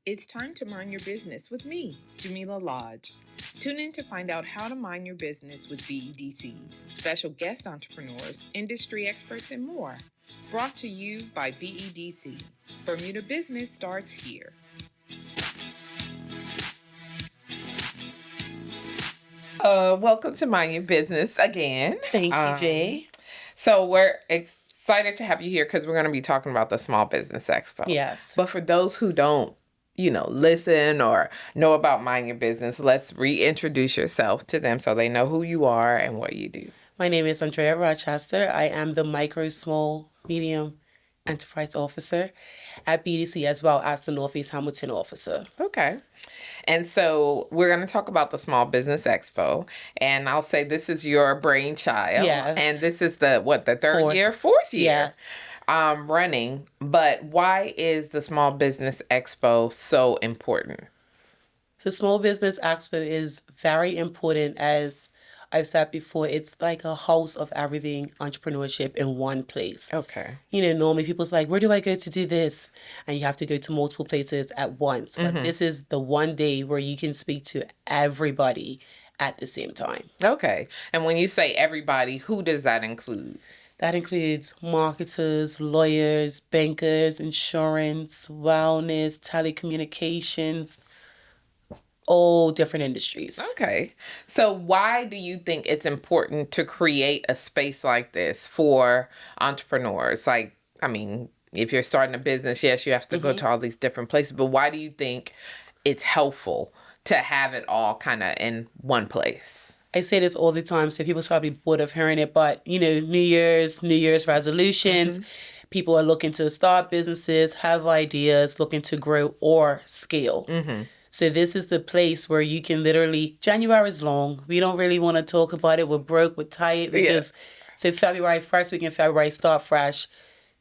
It's time to mind your business with me, Jamillah Lodge. Tune in to find out how to mind your business with BEDC, special guest entrepreneurs, industry experts, and more. Brought to you by BEDC. Bermuda business starts here. Welcome to Mind Your Business again. Thank you, Jay. So we're excited to have you here because we're going to be talking about the Small Business Expo. Yes. But for those who don't, listen or know about Mind Your Business, let's reintroduce yourself to them so they know who you are and what you do. My name is Ondreyah Rochester. I am the micro, small, medium enterprise officer at BEDC as well as the Northeast Hamilton officer. Okay. And so we're going to talk about the Small Business Expo. And I'll say this is your brainchild. Yes. And this is the fourth year. Yes. Running. But why is the Small Business Expo so important? The Small Business Expo is very important. As I've said before, it's like a house of everything entrepreneurship in one place. Okay. Normally people's like, where do I go to do this? And you have to go to multiple places at once. But this is the one day where you can speak to everybody at the same time. Okay. And when you say everybody, who does that include? That includes marketers, lawyers, bankers, insurance, wellness, telecommunications, all different industries. Okay. So why do you think it's important to create a space like this for entrepreneurs? If you're starting a business, yes, you have to go to all these different places, but why do you think it's helpful to have it all kind of in one place? I say this all the time, so people's probably bored of hearing it, but, New Year's resolutions, people are looking to start businesses, have ideas, looking to grow or scale. So this is the place where you can literally, January is long. We don't really want to talk about it. We're broke, we're tired. So February, first week in February, start fresh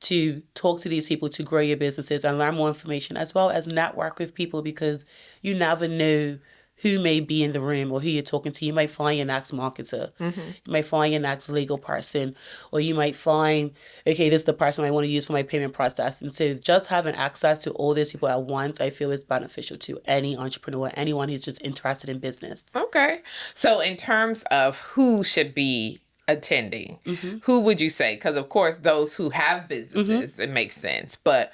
to talk to these people to grow your businesses and learn more information, as well as network with people, because you never know who may be in the room or who you're talking to. You might find your next marketer. You might find your next legal person, or you might find, okay, this is the person I want to use for my payment process. And so just having access to all these people at once, I feel is beneficial to any entrepreneur, anyone who's just interested in business. Okay. So in terms of who should be attending, who would you say? Because, of course, those who have businesses, it makes sense. But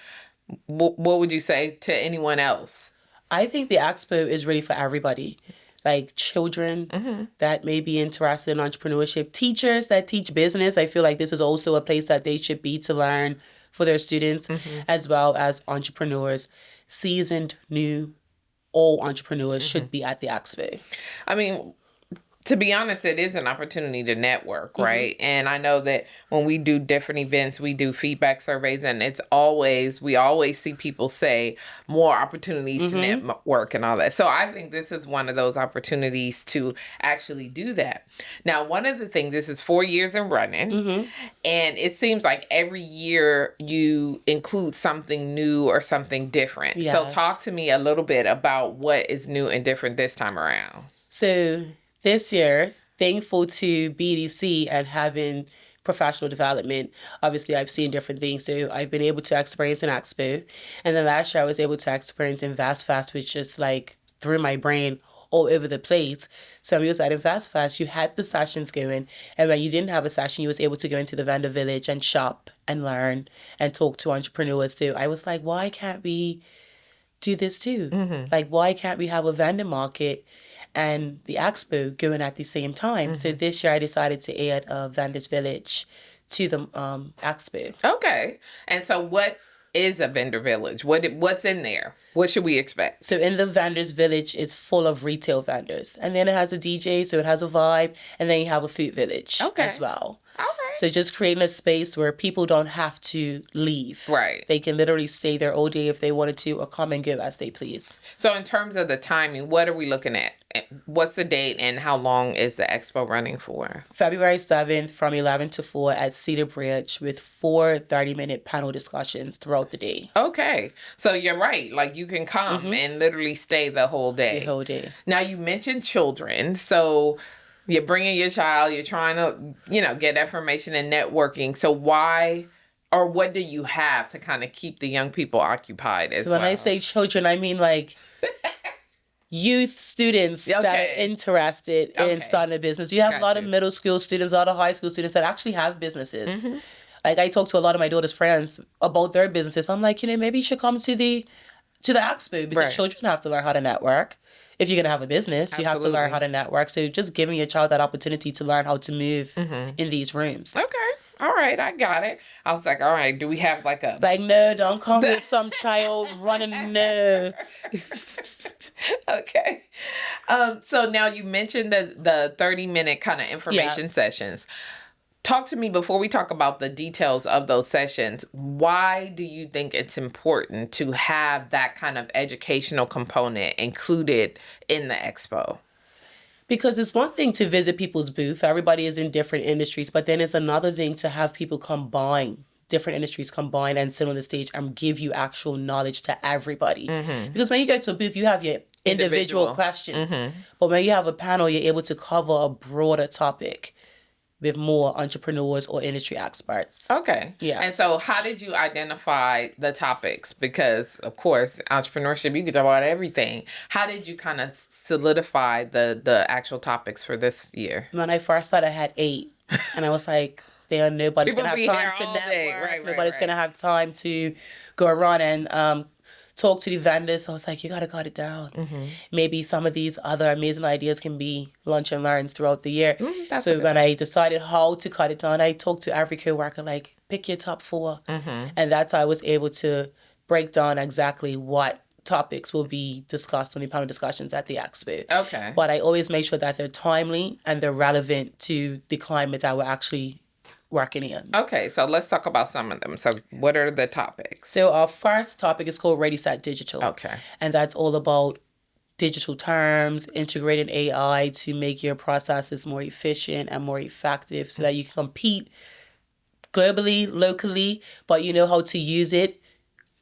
what would you say to anyone else? I think the expo is really for everybody, like children that may be interested in entrepreneurship, teachers that teach business. I feel like this is also a place that they should be to learn for their students, as well as entrepreneurs, seasoned, new, all entrepreneurs should be at the expo. I mean, to be honest, it is an opportunity to network, right? And I know that when we do different events, we do feedback surveys, and we always see people say more opportunities to network and all that. So I think this is one of those opportunities to actually do that. Now, one of the things, this is 4 years in running, and it seems like every year you include something new or something different. Yes. So talk to me a little bit about what is new and different this time around. So this year, thankful to BEDC and having professional development, obviously I've seen different things. So I've been able to experience an expo. And then last year I was able to experience Invest Fest, which just like threw my brain all over the place. So we was at Invest Fest, you had the sessions going. And when you didn't have a session, you was able to go into the vendor village and shop and learn and talk to entrepreneurs. So I was like, why can't we do this too? Like, why can't we have a vendor market and the expo going at the same time? So this year I decided to add a vendors village to the expo. Okay. And so what is a vendor village? What's in there? What should we expect? So in the vendors village, it's full of retail vendors. And then it has a DJ, so it has a vibe. And then you have a food village as well. All right. So just creating a space where people don't have to leave. Right. They can literally stay there all day if they wanted to, or come and go as they please. So in terms of the timing, what are we looking at? What's the date and how long is the expo running for? February 7th from 11 to 4 at Cedar Bridge, with 4 30-minute panel discussions throughout the day. Okay. So you're right. Like, you can come and literally stay the whole day. The whole day. Now, you mentioned children. So you're bringing your child, you're trying to, get information and networking. So why or what do you have to kind of keep the young people occupied as So when well? I say children, I mean like youth students that are interested in starting a business. You have a lot of middle school students, a lot of high school students that actually have businesses. Like I talk to a lot of my daughter's friends about their businesses. I'm like, maybe you should come to the expo because children have to learn how to network. If you're going to have a business, you have to learn how to network. So just giving your child that opportunity to learn how to move in these rooms. Okay. All right. I got it. I was like, all right, do we have like a... Like, no, don't come with some child running, no. Okay. So now you mentioned the 30-minute kind of information sessions. Talk to me before we talk about the details of those sessions. Why do you think it's important to have that kind of educational component included in the expo? Because it's one thing to visit people's booth. Everybody is in different industries, but then it's another thing to have people combine different industries combine and sit on the stage and give you actual knowledge to everybody. Because when you go to a booth, you have your individual questions. But when you have a panel, you're able to cover a broader topic with more entrepreneurs or industry experts. Okay. Yeah. And so how did you identify the topics? Because, of course, entrepreneurship, you can talk about everything. How did you kind of solidify the actual topics for this year? When I first started, I had 8. And I was like, nobody's going to have time to network. Nobody's going to have time to go around and talk to the vendors. So I was like, you got to cut it down. Maybe some of these other amazing ideas can be lunch and learns throughout the year. So when I decided how to cut it down, I talked to every co-worker, like, pick your top 4. And that's how I was able to break down exactly what topics will be discussed on the panel discussions at the expo. Okay. But I always make sure that they're timely and they're relevant to the climate that we're actually working in. Okay, so let's talk about some of them. So what are the topics? So our first topic is called Ready, Set, Digital. Okay. And that's all about digital terms, integrating AI to make your processes more efficient and more effective so that you can compete globally, locally, but you know how to use it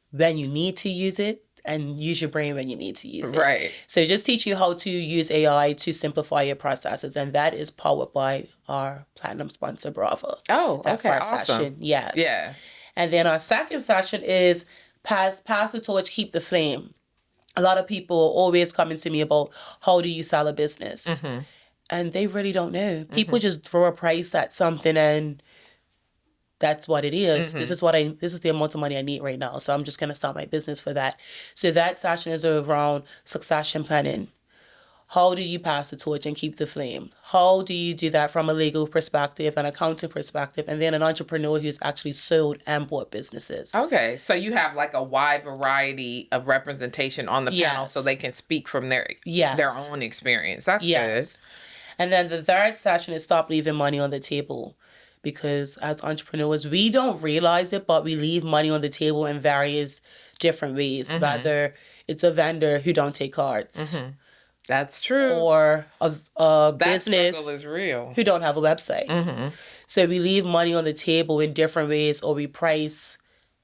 when you need to use it and use your brain when you need to use it. Right. So just teach you how to use AI to simplify your processes. And that is powered by our platinum sponsor, Bravo. Oh, that okay, first awesome. session. Yes. Yeah. And then our second session is pass the torch, keep the flame. A lot of people always coming to me about how do you sell a business? And they really don't know. People just throw a price at something and that's what it is. This is the amount of money I need right now. So I'm just going to start my business for that. So that session is around succession planning. How do you pass the torch and keep the flame? How do you do that from a legal perspective, an accounting perspective, and then an entrepreneur who's actually sold and bought businesses? Okay, so you have like a wide variety of representation on the panel so they can speak from their own experience. That's good. And then the third session is stop leaving money on the table. Because as entrepreneurs, we don't realize it, but we leave money on the table in various different ways. Whether it's a vendor who don't take cards. That's true. Or a that business struggle is real. who don't have a website. So we leave money on the table in different ways, or we price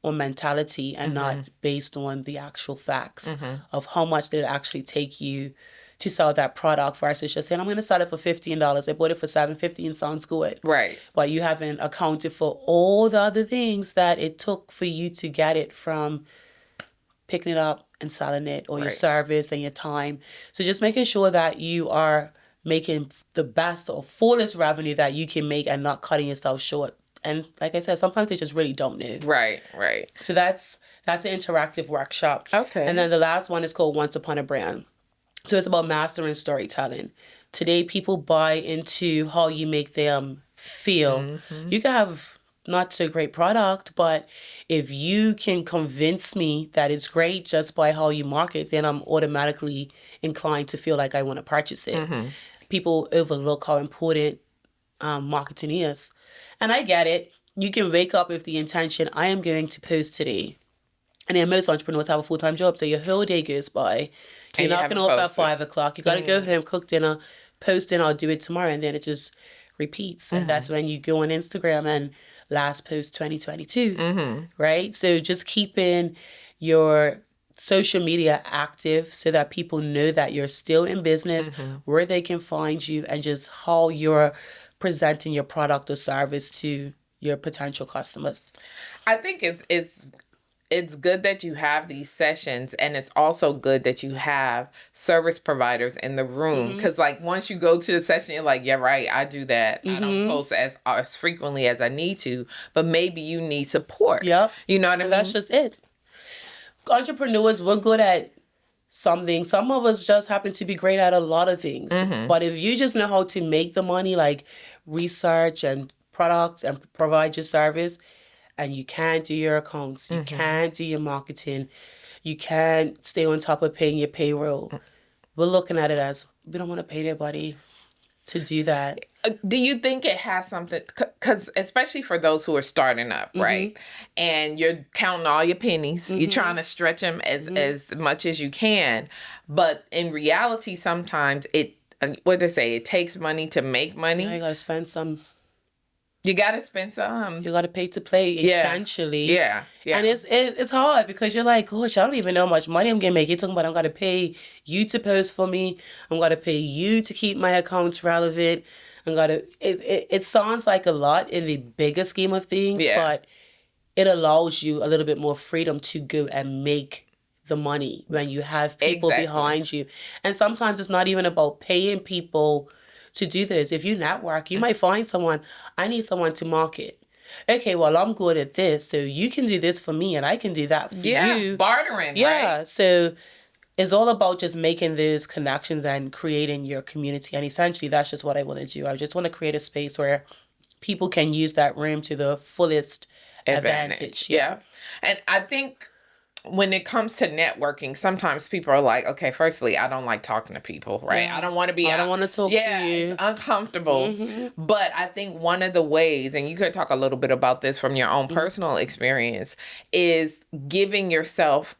on mentality and not based on the actual facts of how much did it actually take you to sell that product versus just saying, I'm going to sell it for $15. I bought it for $7.50 and sounds good. Right. But you haven't accounted for all the other things that it took for you to get it from picking it up and selling it, or your service and your time. So just making sure that you are making the best or fullest revenue that you can make and not cutting yourself short. And like I said, sometimes they just really don't know. Right. So that's an interactive workshop. Okay. And then the last one is called Once Upon a Brand. So it's about mastering storytelling. Today, people buy into how you make them feel. You can have not so great product, but if you can convince me that it's great just by how you market, then I'm automatically inclined to feel like I want to purchase it. People overlook how important marketing is. And I get it. You can wake up with the intention, I am going to post today. And then most entrepreneurs have a full-time job, so your whole day goes by. You're knocking off at 5 o'clock. You got to go home, cook dinner, post it, I'll do it tomorrow. And then it just repeats. And that's when you go on Instagram and last post 2022, right? So just keeping your social media active so that people know that you're still in business, where they can find you, and just how you're presenting your product or service to your potential customers. I think it's good that you have these sessions, and it's also good that you have service providers in the room, because like once you go to the session, you're like, yeah, right, I do that. I don't post as frequently as I need to, but maybe you need support. Yep. You know what I mean? That's just it. Entrepreneurs, we're good at something. Some of us just happen to be great at a lot of things. But if you just know how to make the money, like research and product and provide your service, and you can't do your accounts, you can't do your marketing, you can't stay on top of paying your payroll, we're looking at it as we don't want to pay anybody to do that. Do you think it has something, because especially for those who are starting up, right? And you're counting all your pennies, you're trying to stretch them as much as you can. But in reality, sometimes what they say, it takes money to make money. You got to spend some. You got to spend some. You got to pay to play, essentially. Yeah. And it's hard because you're like, gosh, I don't even know how much money I'm going to make. You're talking about I'm going to pay you to post for me. I'm going to pay you to keep my accounts relevant. It sounds like a lot in the bigger scheme of things, but it allows you a little bit more freedom to go and make the money when you have people behind you. And sometimes it's not even about paying people to do this. If you network, you might find someone, I need someone to market. Okay, well, I'm good at this, so you can do this for me and I can do that for you. Bartering, right? So it's all about just making those connections and creating your community. And essentially, that's just what I want to do. I just want to create a space where people can use that room to the fullest advantage. Yeah. And I think when it comes to networking, sometimes people are like, okay, firstly, I don't like talking to people, right? Yeah. I don't want to I don't want to talk to you. It's uncomfortable. But I think one of the ways, and you could talk a little bit about this from your own personal experience, is giving yourself,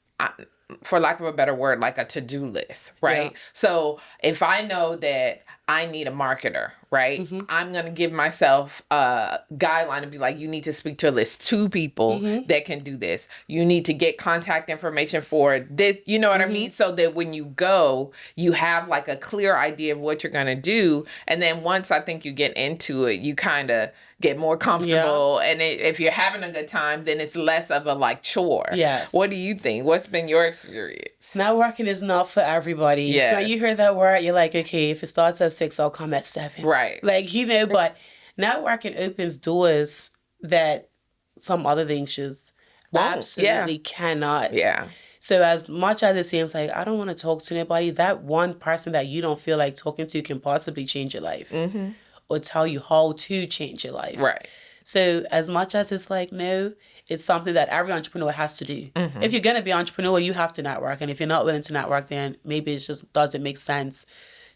for lack of a better word, like a to-do list, right? Yeah. So if I know that I need a marketer, right? I'm going to give myself a guideline and be like, you need to speak to at least 2 people that can do this. You need to get contact information for this, you know what I mean? So that when you go, you have like a clear idea of what you're going to do. And then once I think you get into it, you kind of get more comfortable. Yeah. And if you're having a good time, then it's less of a like chore. Yes. What do you think? What's been your experience? Networking is not for everybody. Yeah. When you hear that word, you're like, okay, if it starts at 6, I'll come at 7. Right. Like, you know, but networking opens doors that some other things just absolutely cannot. Yeah. So as much as it seems like I don't want to talk to anybody, that one person that you don't feel like talking to can possibly change your life. Or tell you how to change your life. Right. So as much as it's like, no, it's something that every entrepreneur has to do. If you're going to be an entrepreneur, you have to network. And if you're not willing to network, then maybe it just doesn't make sense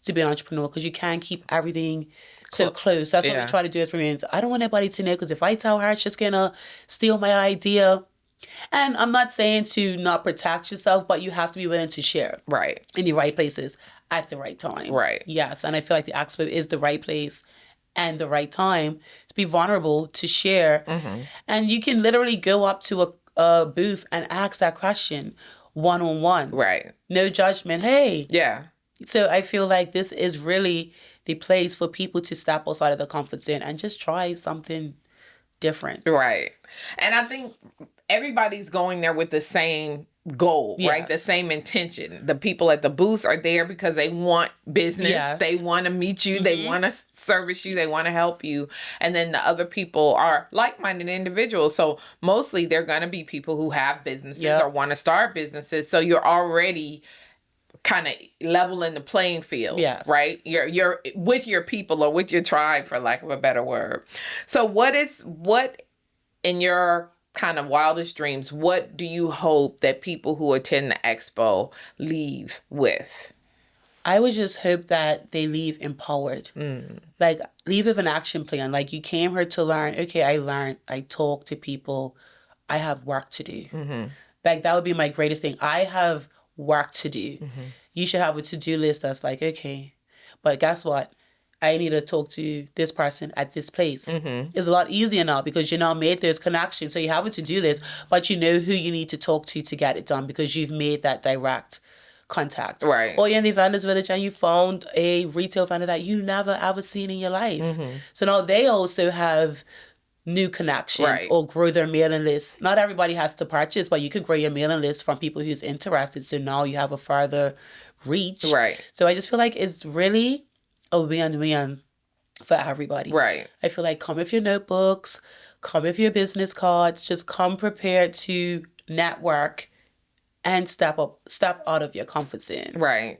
to be an entrepreneur because you can't keep everything so close. That's what we try to do as Bermudans. I don't want anybody to know because if I tell her, it's just going to steal my idea. And I'm not saying to not protect yourself, but you have to be willing to share. Right. In the right places at the right time. Right. Yes. And I feel like the Expo is the right place and the right time to be vulnerable, to share. And you can literally go up to a booth and ask that question one-on-one. Right. No judgment. Hey. Yeah. So I feel like this is really the place for people to step outside of the comfort zone and just try something different. Right. And I think everybody's going there with the same goal, right? The same intention. The people at the booths are there because they want business. Yes. They want to meet you. They want to service you. They want to help you. And then the other people are like-minded individuals. So mostly they're going to be people who have businesses or want to start businesses. So you're already kind of leveling the playing field, right? You're with your people or with your tribe, for lack of a better word. So what in your kind of wildest dreams, what do you hope that people who attend the expo leave with? I would just hope that they leave empowered. Like, leave with an action plan. Like, you came here to learn. Okay, I learned. I talk to people. I have work to do. Like, that would be my greatest thing. I have work to do. You should have a to-do list that's like, okay, but guess what? I need to talk to this person at this place. It's a lot easier now because you now made those connections. So you have a to-do list, but you know who you need to talk to get it done because you've made that direct contact. Right. Or you're in the vendors village and you found a retail vendor that you never ever seen in your life. So now they also have new connections Right. or grow their mailing list. Not everybody has to purchase, but you could grow your mailing list from people who's interested. So now you have a further reach. Right. So I just feel like it's really a win-win for everybody. Right. I feel like come with your notebooks, come with your business cards, just come prepared to network and step out of your comfort zones. Right.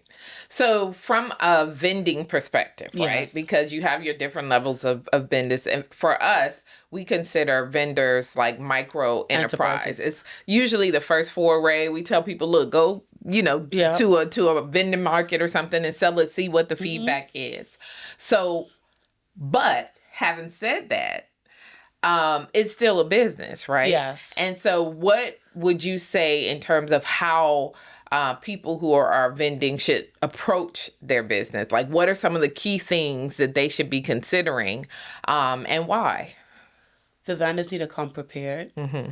So from a vending perspective, right? Yes. Because you have your different levels of business. And for us, we consider vendors like micro enterprise. It's usually the first foray. We tell people, look, go, to a vending market or something and sell it, see what the feedback is. So, but having said that, it's still a business, right? Yes. And so what would you say in terms of how people who are vending should approach their business? Like, what are some of the key things that they should be considering, and why? The vendors need to come prepared. Mm-hmm.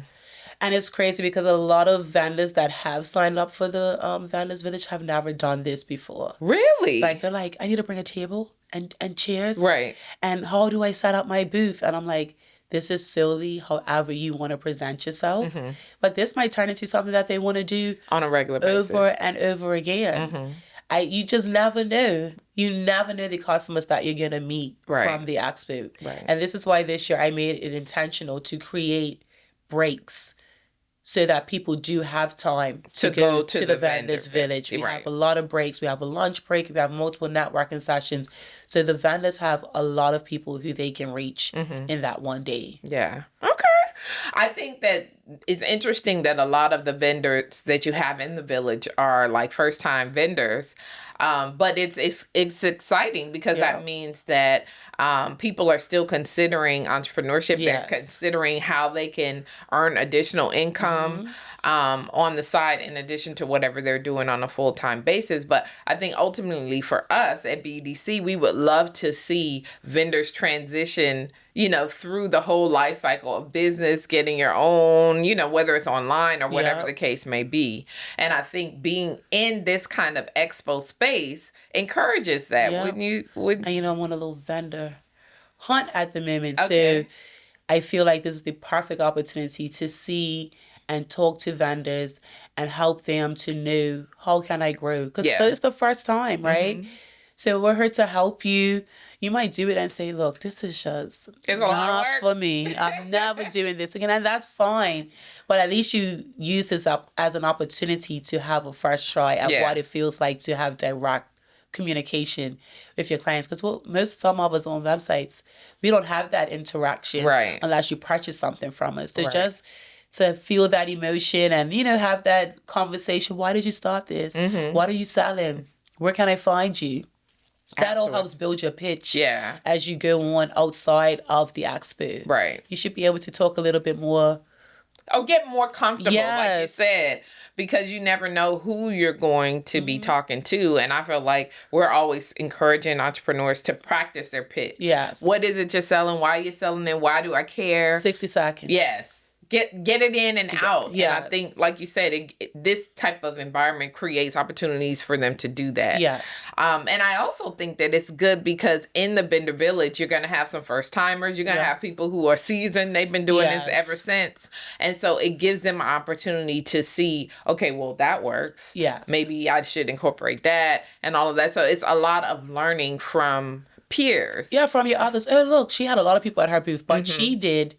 And it's crazy because a lot of vendors that have signed up for the Vendors Village have never done this before. Really? Like, they're like, I need to bring a table and chairs. Right. And how do I set up my booth? And I'm like, this is solely however you want to present yourself. Mm-hmm. But this might turn into something that they want to do on a regular basis. Over and over again. Mm-hmm. You just never know. You never know the customers that you're going to meet from the expo. Right. And this is why this year I made it intentional to create breaks so that people do have time to go to the Vendors Village. We have a lot of breaks. We have a lunch break. We have multiple networking sessions. So the vendors have a lot of people who they can reach in that one day. Yeah. Okay. I think that it's interesting that a lot of the vendors that you have in the village are like first-time vendors. But it's exciting because that means that people are still considering entrepreneurship. Yes. They're considering how they can earn additional income on the side in addition to whatever they're doing on a full-time basis. But I think ultimately for us at BEDC, we would love to see vendors transition, through the whole life cycle of business, getting your own, whether it's online or whatever the case may be. And I think being in this kind of expo space encourages that. Yep. And I'm on a little vendor hunt at the moment. Okay. So I feel like this is the perfect opportunity to see and talk to vendors and help them to know how can I grow. Because it's the first time, right? Mm-hmm. So we're here to help you. You might do it and say, look, this is just not for me. I'm never doing this again. And that's fine. But at least you use this up as an opportunity to have a first try at what it feels like to have direct communication with your clients. Because some of us on websites, we don't have that interaction unless you purchase something from us. So just to feel that emotion and, have that conversation. Why did you start this? Mm-hmm. What are you selling? Where can I find you? That all helps build your pitch as you go on outside of the expo. Right. You should be able to talk a little bit more. Oh, get more comfortable, like you said, because you never know who you're going to be talking to. And I feel like we're always encouraging entrepreneurs to practice their pitch. Yes. What is it you're selling? Why are you selling it? Why do I care? 60 seconds. Yes. Get it in and out. Yes. And I think, like you said, this type of environment creates opportunities for them to do that. Yes. And I also think that it's good because in the vendor village, you're going to have some first timers. You're going to have people who are seasoned. They've been doing this ever since. And so it gives them an opportunity to see, okay, well, that works. Yes. Maybe I should incorporate that and all of that. So it's a lot of learning from peers. Yeah, from your others. Oh, look, she had a lot of people at her booth, but she did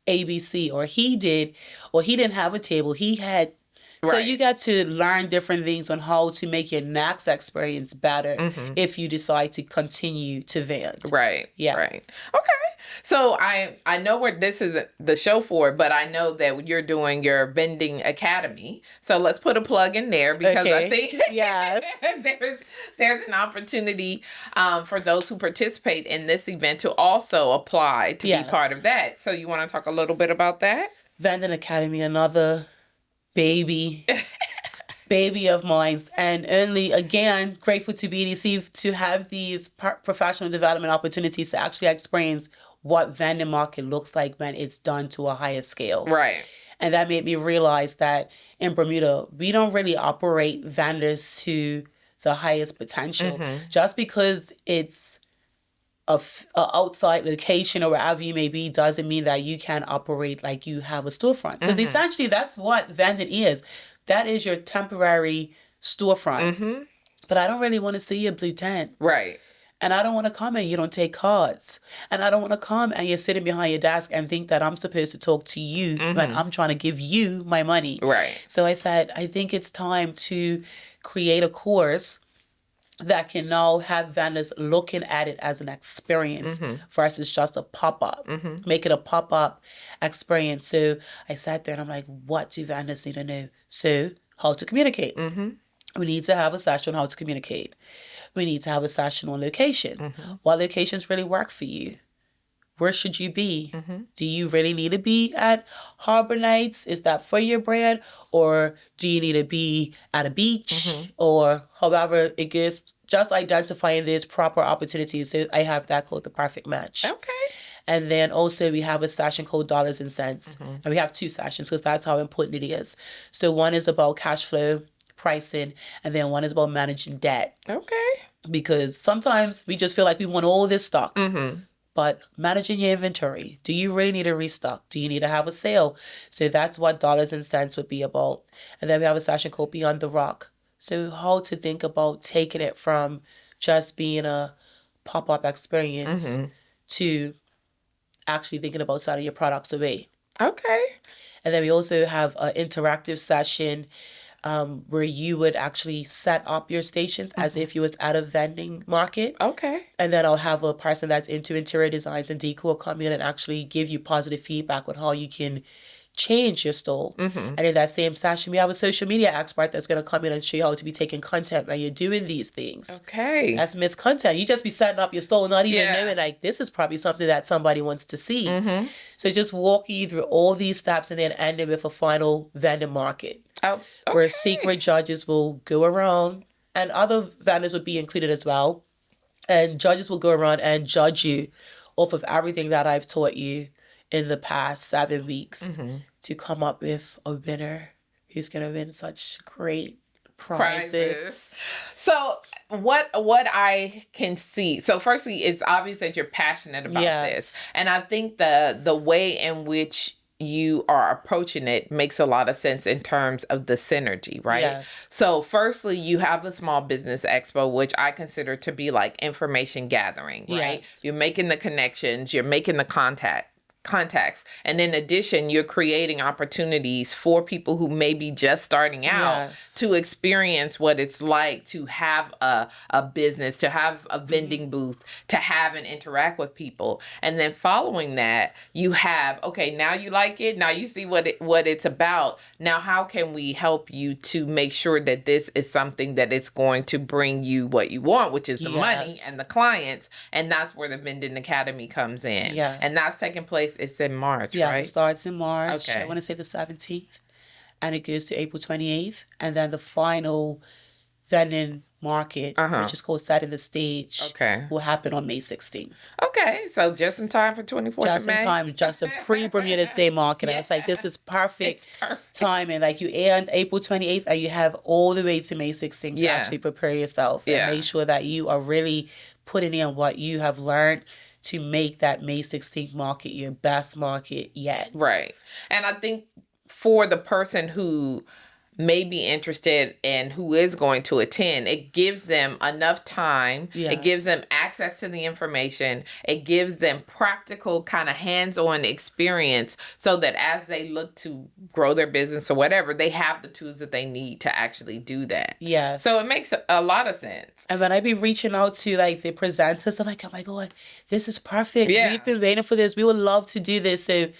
ABC, or he didn't have a table. He had. So you got to learn different things on how to make your next experience better if you decide to continue to vend. Right. Yes. Right. Okay. So I know where this is the show for, but I know that you're doing your vending academy. So let's put a plug in there because I think there's an opportunity for those who participate in this event to also apply to be part of that. So you want to talk a little bit about that? Vending Academy, another baby of mine, and only again grateful to BEDC to have these professional development opportunities to actually experience what vending market looks like when it's done to a higher scale. Right. And that made me realize that in Bermuda, we don't really operate vendors to the highest potential. Just because it's a outside location or wherever you may be doesn't mean that you can operate like you have a storefront. Because essentially that's what vending is. That is your temporary storefront. But I don't really want to see your blue tent. Right. And I don't want to come and you don't take cards. And I don't want to come and you're sitting behind your desk and think that I'm supposed to talk to you when I'm trying to give you my money. Right. So I said, I think it's time to create a course that can now have vendors looking at it as an experience versus just a pop-up. Make it a pop-up experience. So I sat there and I'm like, what do vendors need to know? So how to communicate. We need to have a session on how to communicate. We need to have a session on location. What locations really work for you? Where should you be? Do you really need to be at Harbor Nights? Is that for your brand? Or do you need to be at a beach? Or however it goes, just identifying these proper opportunities. So I have that called the perfect match. Okay. And then also we have a session called Dollars and Cents. And we have 2 sessions because that's how important it is. So one is about cash flow, pricing, and then one is about managing debt. Okay. Because sometimes we just feel like we want all this stock. But managing your inventory, do you really need a restock? Do you need to have a sale? So that's what Dollars and Cents would be about. And then we have a session called Beyond the Rock. So how to think about taking it from just being a pop-up experience to actually thinking about selling your products away. Okay. And then we also have an interactive session where you would actually set up your stations as if you was at a vending market. Okay. And then I'll have a person that's into interior designs and decor come in and actually give you positive feedback on how you can change your store. And in that same session, we have a social media expert that's going to come in and show you how to be taking content when you're doing these things. Okay. That's missed content. You just be setting up your store, not even knowing like this is probably something that somebody wants to see. So just walking you through all these steps and then ending with a final vendor market. Oh, okay. Where secret judges will go around and other vendors would be included as well. And judges will go around and judge you off of everything that I've taught you in the past 7 weeks to come up with a winner who's going to win such great prizes. So what I can see, so firstly, it's obvious that you're passionate about this. And I think the way in which you are approaching it makes a lot of sense in terms of the synergy, right? Yes. So firstly, you have the Small Business Expo, which I consider to be like information gathering, right? Yes. You're making the connections, you're making the contacts. And in addition, you're creating opportunities for people who may be just starting out to experience what it's like to have a business, to have a vending booth, to have and interact with people. And then following that, you have, okay, now you like it. Now you see what it's about. Now, how can we help you to make sure that this is something that is going to bring you what you want, which is the money and the clients. And that's where the Vending Academy comes in. Yes. And that's taking place. It's in March, right? It starts in March. Okay. I want to say the 17th. And it goes to April 28th. And then the final vending market, which is called Setting the Stage, will happen on May 16th. Okay. So just in time for 24th of May? Just in time. Just a pre-Bermuda Day market. And it's like, this is perfect timing. Like you end April 28th and you have all the way to May 16th to actually prepare yourself and make sure that you are really putting in what you have learned to make that May 16th market your best market yet. Right. And I think for the person who may be interested and who is going to attend, it gives them enough time. It gives them access to the information. It gives them practical kind of hands-on experience so that as they look to grow their business or whatever, they have the tools that they need to actually do that. Yes. So it makes a lot of sense. And when I be reaching out to like the presenters, they're like, oh my God, this is perfect. We've been waiting for this. We would love to do this. So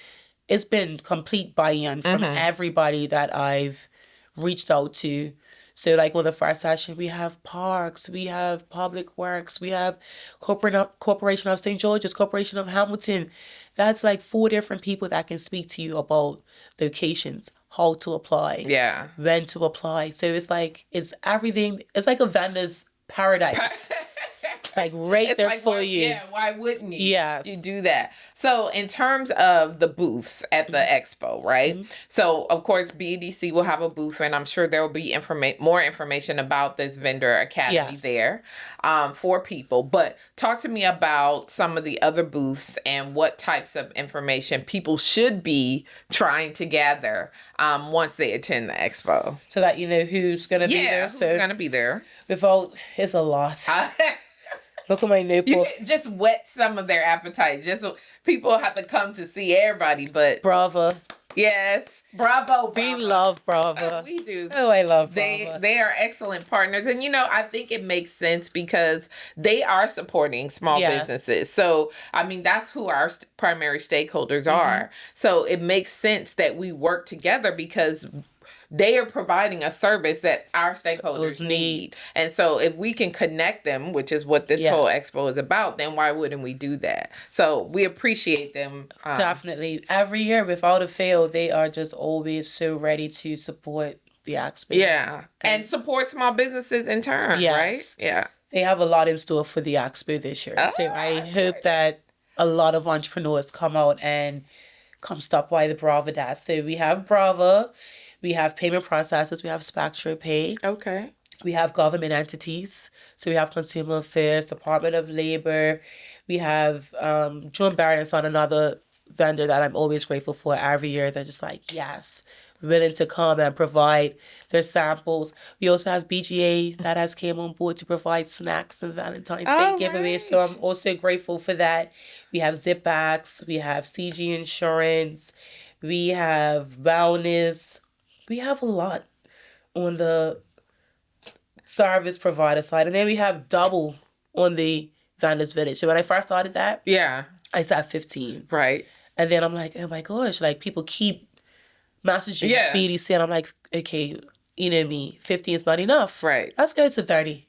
it's been complete buy-in from everybody that I've reached out to. So like on the first session, we have parks, we have public works, we have Corporation of St. George's, Corporation of Hamilton. That's like 4 different people that can speak to you about locations, how to apply, when to apply. So it's like, it's everything. It's like a vendor's paradise. like right It's there like, for why, you. yeah, why wouldn't you? Yes. You do that. So in terms of the booths at the expo, right? So of course BEDC will have a booth, and I'm sure there will be more information about this vendor academy Yes. there for people. But talk to me about some of the other booths and what types of information people should be trying to gather once they attend the expo. So that you know who's gonna be there. Who's So gonna be there? it's a lot. Look at my You notebook. can just whet some of their appetite. Just so people have to come to see everybody, but Brava. yes, bravo. We love Brava. We do. Oh, I love Brava. They are excellent partners, and I think it makes sense because they are supporting small businesses. So I mean that's who our primary stakeholders are. So it makes sense that we work together because they are providing a service that our stakeholders need. And so if we can connect them, which is what this whole expo is about, then why wouldn't we do that? So we appreciate them. Definitely. Every year, without a fail, they are just always so ready to support the expo. Yeah. And support small businesses in turn, right? Yeah. They have a lot in store for the expo this year. So I hope that a lot of entrepreneurs come out and come stop by the Brava desk. So we have Brava. We have payment processors. We have Spectro Pay. Okay. We have government entities. So we have Consumer Affairs, Department of Labor. We have John Barrett and Son, another vendor that I'm always grateful for every year. They're just like, yes, willing to come and provide their samples. We also have BGA that has came on board to provide snacks and Valentine's Day giveaways. So I'm also grateful for that. We have Zip Backs. We have CG Insurance. We have Wellness. We have a lot on the service provider side. And then we have double on the Vendors Village. So when I first started that, I said 15. Right. And then I'm like, oh my gosh, like people keep messaging BDC. And I'm like, okay, you know me, 15 is not enough. Right. Let's go to 30.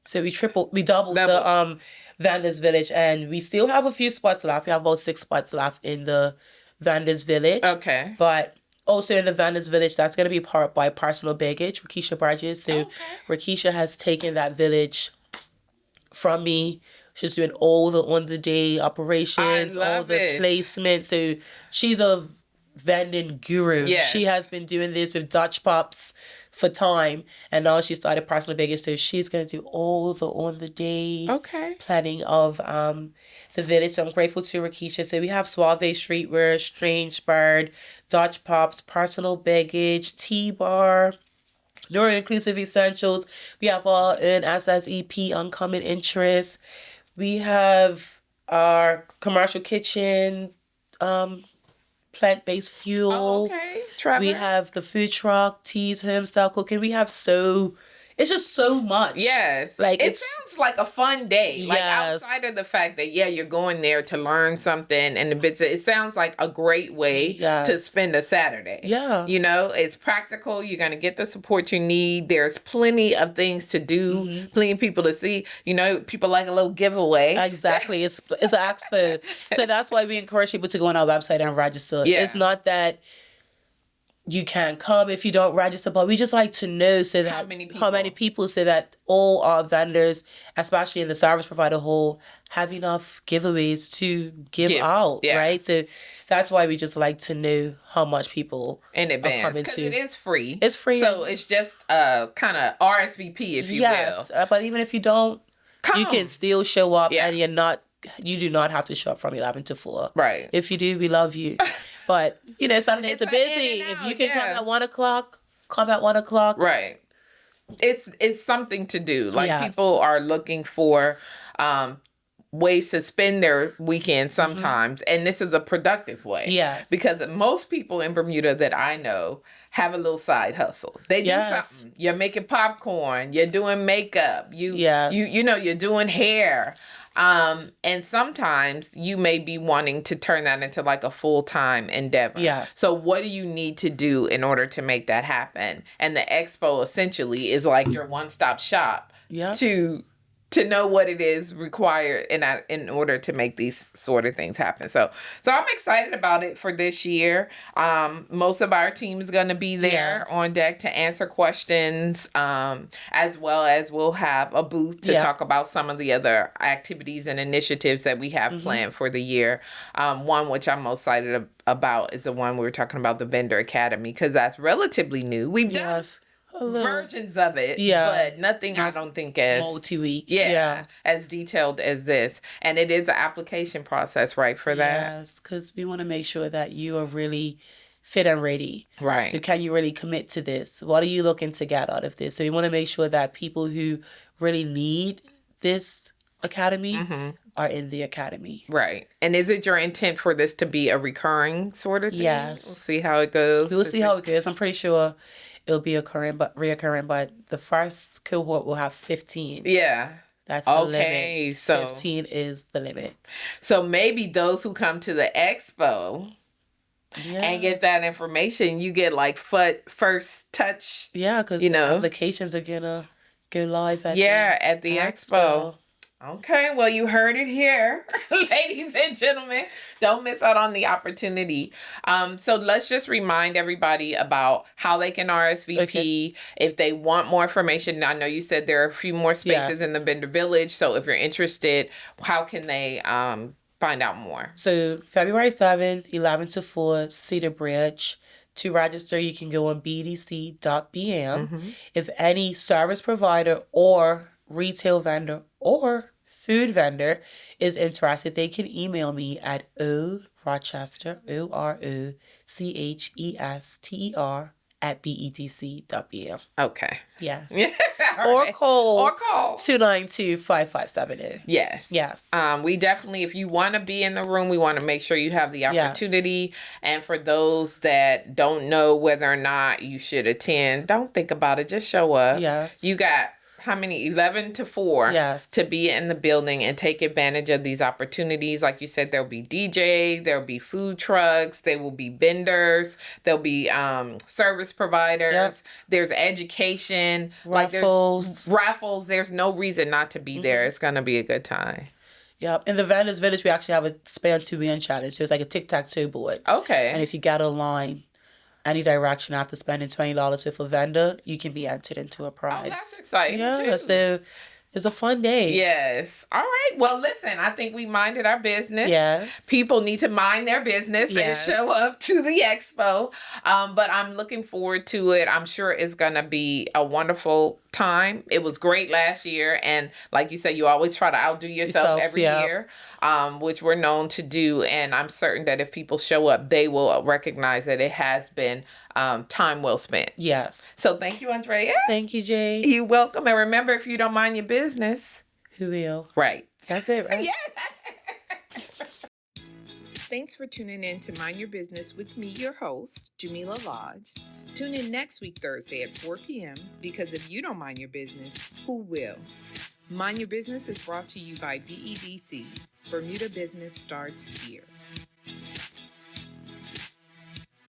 So we doubled the Vendors Village. And we still have a few spots left. We have about 6 spots left in the Vendors Village. Okay. But also in the Vendors Village, that's going to be powered by Personal Baggage, Rakisha Bridges. So Rakisha has taken that village from me. She's doing all the on-the-day operations, all the placements. So she's a vending guru. Yes. She has been doing this with Dutch Pops for time, and now she started Personal Baggage. So she's going to do all the on-the-day planning of the village. So I'm grateful to Rakisha. So we have Suave Streetwear, Strange Bird, Dutch Pops, Personal Baggage, T-Bar, Neuro Inclusive Essentials. We have all in SSEP, Uncommon Interest. We have our commercial kitchen, plant-based fuel. Oh, okay. Trevor. We have the food truck, teas, home style cooking. We have it's just so much. Yes. Like it sounds like a fun day. Like outside of the fact that you're going there to learn something and the bits, it sounds like a great way to spend a Saturday. Yeah. It's practical. You're going to get the support you need. There's plenty of things to do, plenty of people to see. People like a little giveaway. Exactly. It's an expo. So that's why we encourage people to go on our website and register. Yeah. It's not that you can't come if you don't register, but we just like to know so that how many people so that all our vendors, especially in the service provider hall, have enough giveaways to give out, right? So that's why we just like to know how much people in advance, because it is free. It's free, so it's just kind of RSVP, if you will. But even if you don't, you can still show up, and you do not have to show up from 11 to 4. Right. If you do, we love you. But, some days are busy. If you can come at 1 o'clock, come at 1 o'clock. Right. It's something to do. Like people are looking for ways to spend their weekend sometimes. And this is a productive way. Yes. Because most people in Bermuda that I know have a little side hustle. They do something. You're making popcorn. You're doing makeup. You're doing hair. And sometimes you may be wanting to turn that into like a full-time endeavor. Yes. So what do you need to do in order to make that happen? And the expo essentially is like your one-stop shop to to know what it is required in order to make these sort of things happen. So I'm excited about it for this year. Most of our team is going to be there on deck to answer questions, as well as we'll have a booth to talk about some of the other activities and initiatives that we have planned for the year. One which I'm most excited about is the one we were talking about, the Vendor Academy, because that's relatively new. We've done versions of it, but nothing I don't think as multi-week, as detailed as this. And it is an application process, right, for that? Yes, because we want to make sure that you are really fit and ready. Right. So can you really commit to this? What are you looking to get out of this? So we want to make sure that people who really need this academy are in the academy. Right. And is it your intent for this to be a recurring sort of thing? Yes. We'll see how it goes. We'll see how it goes. I'm pretty sure it'll be reoccurring, but the first cohort will have 15. Yeah. That's the limit. So 15 is the limit. So maybe those who come to the expo and get that information, you get like first touch. Yeah, because applications are gonna go live at the expo. Okay, well, you heard it here, ladies and gentlemen. Don't miss out on the opportunity. So let's just remind everybody about how they can RSVP if they want more information. I know you said there are a few more spaces in the Vendor Village. So if you're interested, how can they find out more? So February 7th, 11 to 4, Cedar Bridge. To register, you can go on BEDC.BM. If any service provider or retail vendor or food vendor is interested, they can email me at Rochester, OROCHESTER @BEDC.BM. Okay. Yes. Or call 292-5570. Yes. We definitely, if you want to be in the room, we want to make sure you have the opportunity. And for those that don't know whether or not you should attend, don't think about it. Just show up. Yes. You got how many? 11 to 4 to be in the building and take advantage of these opportunities. Like you said, there'll be DJ, there'll be food trucks, there will be vendors, there'll be service providers, there's education, raffles. Like there's raffles. There's no reason not to be there. It's going to be a good time. Yep. In the Vendors Village, we actually have a Span 2 challenge. So it's like a tic-tac-toe board. Okay. And if you get a line any direction after spending $20 with a vendor, you can be entered into a prize. Oh, that's exciting too. So it's a fun day. Yes. All right. Well, listen, I think we minded our business. Yes. People need to mind their business and show up to the expo. But I'm looking forward to it. I'm sure it's going to be a wonderful time. It was great last year. And like you said, you always try to outdo yourself every year, which we're known to do. And I'm certain that if people show up, they will recognize that it has been time well spent. Yes. So thank you, Ondreyah. Thank you, Jay. You're welcome. And remember, if you don't mind your business, who will? Right. That's it, right? Yeah. Thanks for tuning in to Mind Your Business with me, your host, Jamillah Lodge. Tune in next week, Thursday at 4 p.m. because if you don't mind your business, who will? Mind Your Business is brought to you by BEDC. Bermuda Business starts here.